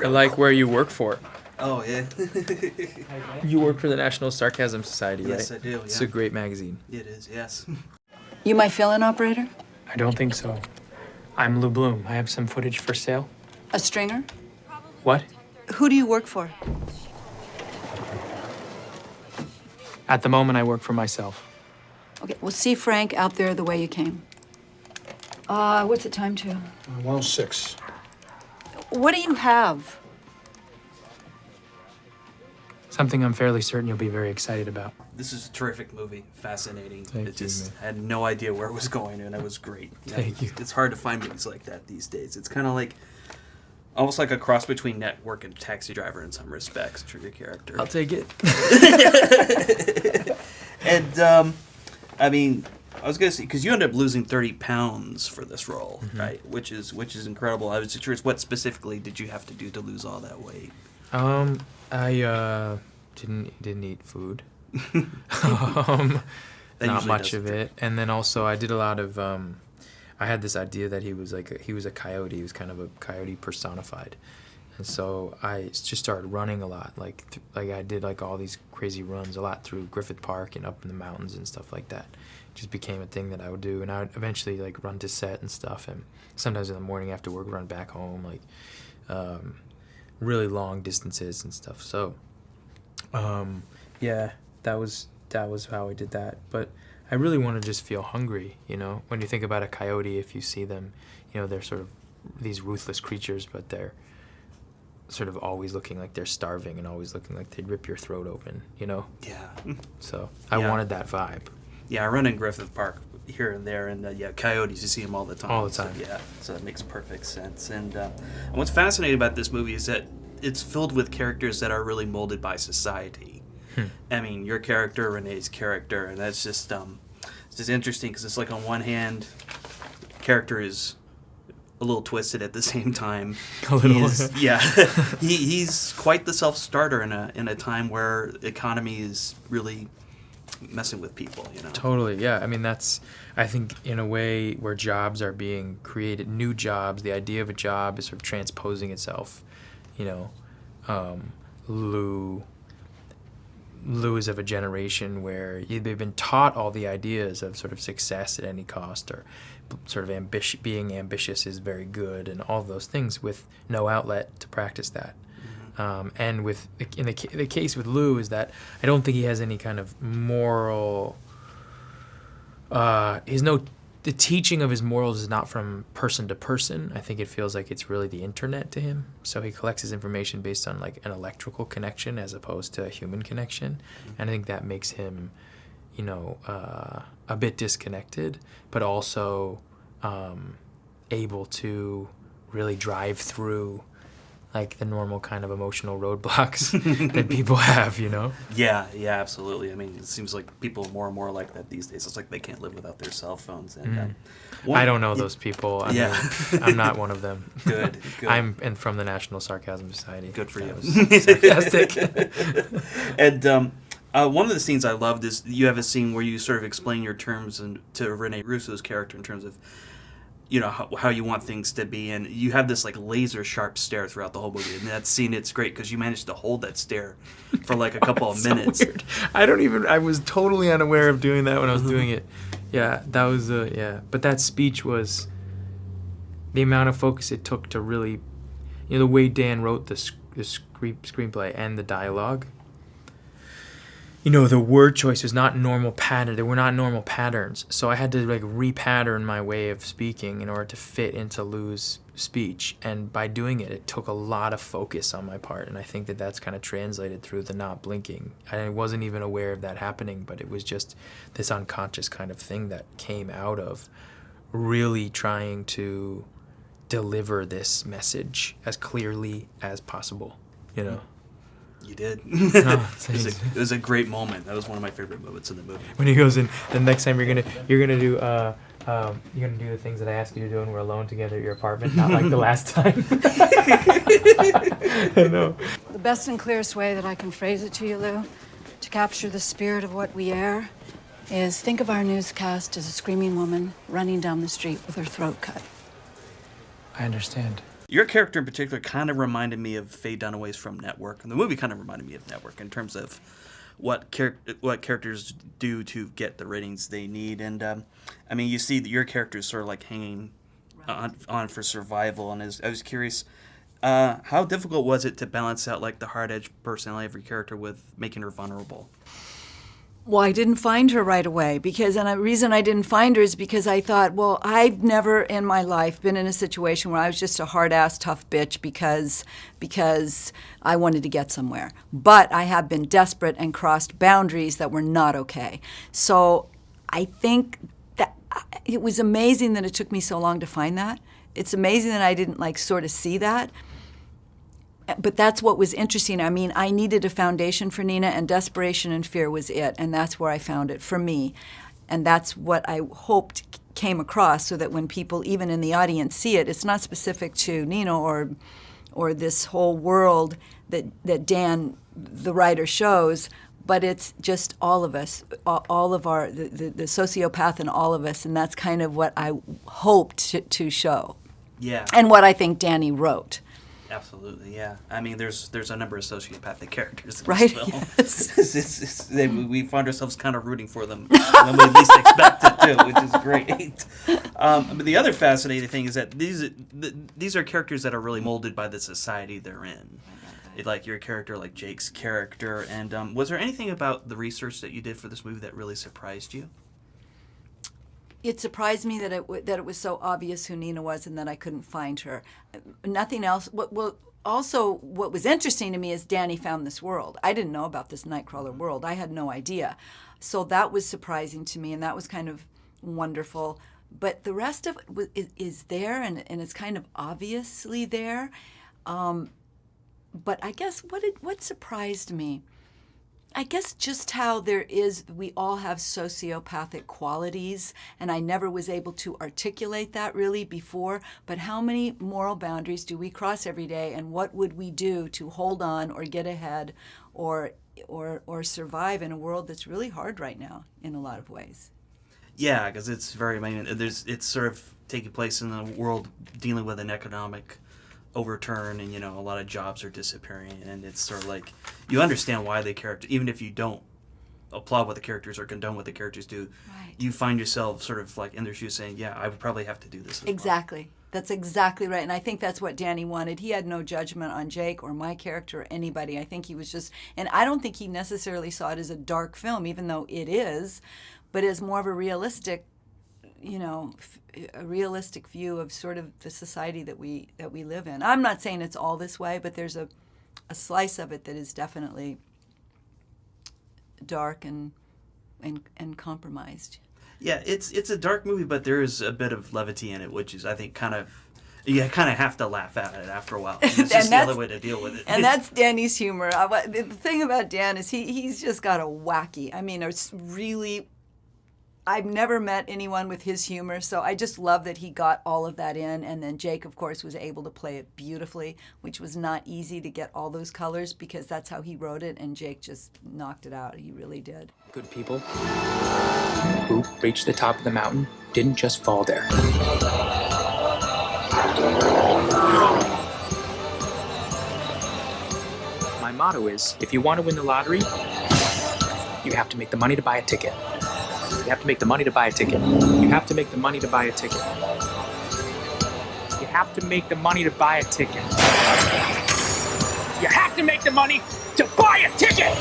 I like where you work for. Oh, yeah. You work for the National Sarcasm Society, right? Yes, I do, yeah. It's a great magazine. It is, yes. You my fill-in operator? I don't think so. I'm Lou Bloom. I have some footage for sale. A stringer? What? Who do you work for? At the moment, I work for myself. Okay, well, see Frank out there the way you came. What's the time to? 106. What do you have? Something I'm fairly certain you'll be very excited about. This is a terrific movie. Fascinating. Thank it you, just man. had no idea where it was going, and it was great. Thank you. It's hard to find movies like that these days. It's kind of like, almost like a cross between Network and Taxi Driver in some respects, for your character. I'll take it. And, I mean, I was going to say, because you ended up losing 30 pounds for this role, right? Which is incredible. I was just curious, what specifically did you have to do to lose all that weight? I didn't eat food. Not much of it. And then also I did a lot of I had this idea that he was a coyote. He was kind of a coyote personified. And so I just started running a lot. Like I did like all these crazy runs a lot through Griffith Park and up in the mountains and stuff like that. It just became a thing that I would do, and I would eventually like run to set and stuff, and sometimes in the morning after work run back home, like really long distances and stuff. So yeah, that was how I did that. But I really want to just feel hungry, you know? When you think about a coyote, if you see them, you know, they're sort of these ruthless creatures, but they're sort of always looking like they're starving and always looking like they'd rip your throat open, you know? Yeah. So I Yeah. wanted that vibe. Yeah, I run in Griffith Park here and there, and yeah, coyotes, you see them all the time. All the time. So, yeah, so that makes perfect sense. And what's fascinating about this movie is that it's filled with characters that are really molded by society. I mean, your character, Renee's character, and that's just it's just interesting because it's like on one hand, character is a little twisted at the same time. A little. Yeah, he's quite the self-starter in a time where economy is really messing with people, you know. Totally, yeah. I mean, that's, I think, in a way where jobs are being created, new jobs, the idea of a job is sort of transposing itself, you know. Lou is of a generation where they've been taught all the ideas of sort of success at any cost, or sort of being ambitious is very good, and all of those things, with no outlet to practice that. And with in the case with Lou is that I don't think he has any kind of moral. The teaching of his morals is not from person to person. I think it feels like it's really the internet to him. So he collects his information based on like an electrical connection as opposed to a human connection, and I think that makes him, you know, a bit disconnected, but also able to really drive through like the normal kind of emotional roadblocks that people have, you know? Yeah, absolutely. I mean, it seems like people are more and more like that these days. It's like they can't live without their cell phones. And I don't know those people. I mean, I'm not one of them. Good. I'm from the National Sarcasm Society. Good for you. Sarcastic. And one of the scenes I loved is you have a scene where you sort of explain your terms to Renee Russo's character in terms of, you know, how you want things to be, and you have this like laser sharp stare throughout the whole movie. And that scene, it's great because you managed to hold that stare for like a couple of minutes. So weird. I was totally unaware of doing that when I was doing it. Yeah, that was but that speech was the amount of focus it took to really, you know, the way Dan wrote the screenplay and the dialogue. You know, the word choice was not normal pattern. There were not normal patterns. So I had to like repattern my way of speaking in order to fit into Lou's speech. And by doing it, it took a lot of focus on my part. And I think that that's kind of translated through the not blinking. I wasn't even aware of that happening, but it was just this unconscious kind of thing that came out of really trying to deliver this message as clearly as possible, you know. You did. Oh, it was a great moment. That was one of my favorite moments in the movie. When he goes in, the next time you're gonna do the things that I asked you to do when we're alone together at your apartment, not like the last time. I know. The best and clearest way that I can phrase it to you, Lou, to capture the spirit of what we air, is think of our newscast as a screaming woman running down the street with her throat cut. I understand. Your character in particular kind of reminded me of Faye Dunaway's from Network, and the movie kind of reminded me of Network in terms of what characters do to get the ratings they need. And I mean, you see that your character is sort of like hanging on for survival. And I was curious, how difficult was it to balance out like the hard edge personality of your character with making her vulnerable? Well, I didn't find her right away and the reason I didn't find her is because I thought, well, I've never in my life been in a situation where I was just a hard-ass tough bitch because I wanted to get somewhere. But I have been desperate and crossed boundaries that were not okay. So I think that it was amazing that it took me so long to find that. It's amazing that I didn't like sort of see that. But that's what was interesting. I mean, I needed a foundation for Nina, and desperation and fear was it, and that's where I found it for me. And that's what I hoped came across, so that when people, even in the audience, see it, it's not specific to Nina or this whole world that Dan, the writer, shows, but it's just all of us, all of the sociopath in all of us, and that's kind of what I hoped to show. Yeah. And what I think Downey wrote. Absolutely, yeah. I mean, there's a number of sociopathic characters in Right? this film. We find ourselves kind of rooting for them when we least expect it to, which is great. But the other fascinating thing is that these are characters that are really molded by the society they're in. Like your character, like Jake's character. And was there anything about the research that you did for this movie that really surprised you? It surprised me that it was so obvious who Nina was and that I couldn't find her. Nothing else. Also, what was interesting to me is Downey found this world. I didn't know about this Nightcrawler world. I had no idea. So that was surprising to me, and that was kind of wonderful. But the rest of it is there, and it's kind of obviously there. But I guess what surprised me, I guess just how we all have sociopathic qualities, and I never was able to articulate that really before, but how many moral boundaries do we cross every day, and what would we do to hold on or get ahead or survive in a world that's really hard right now in a lot of ways? Yeah, because it's it's sort of taking place in a world dealing with an economic overturn, and a lot of jobs are disappearing, and it's sort of like you understand why the character, even if you don't applaud what the characters or condone what the characters do, right, you find yourself sort of like in their shoes saying, yeah, I would probably have to do this as exactly well. That's exactly right, and I think that's what Downey wanted. He had no judgment on Jake or my character or anybody. I think he was just, and I don't think he necessarily saw it as a dark film, even though it is, but as more of a realistic a realistic view of sort of the society that we live in. I'm not saying it's all this way, but there's a slice of it that is definitely dark and compromised. Yeah, it's a dark movie, but there is a bit of levity in it, which is, I think, you kind of have to laugh at it after a while. It's just the other way to deal with it. And that's Danny's humor. The thing about Dan is he's just got a wacky. I mean, it's really. I've never met anyone with his humor, so I just love that he got all of that in. And then Jake, of course, was able to play it beautifully, which was not easy to get all those colors because that's how he wrote it, and Jake just knocked it out. He really did. Good people who reached the top of the mountain didn't just fall there. My motto is, if you want to win the lottery, you have to make the money to buy a ticket. You have to make the money to buy a ticket. You have to make the money to buy a ticket. You have to make the money to buy a ticket. You have to make the money to buy a ticket!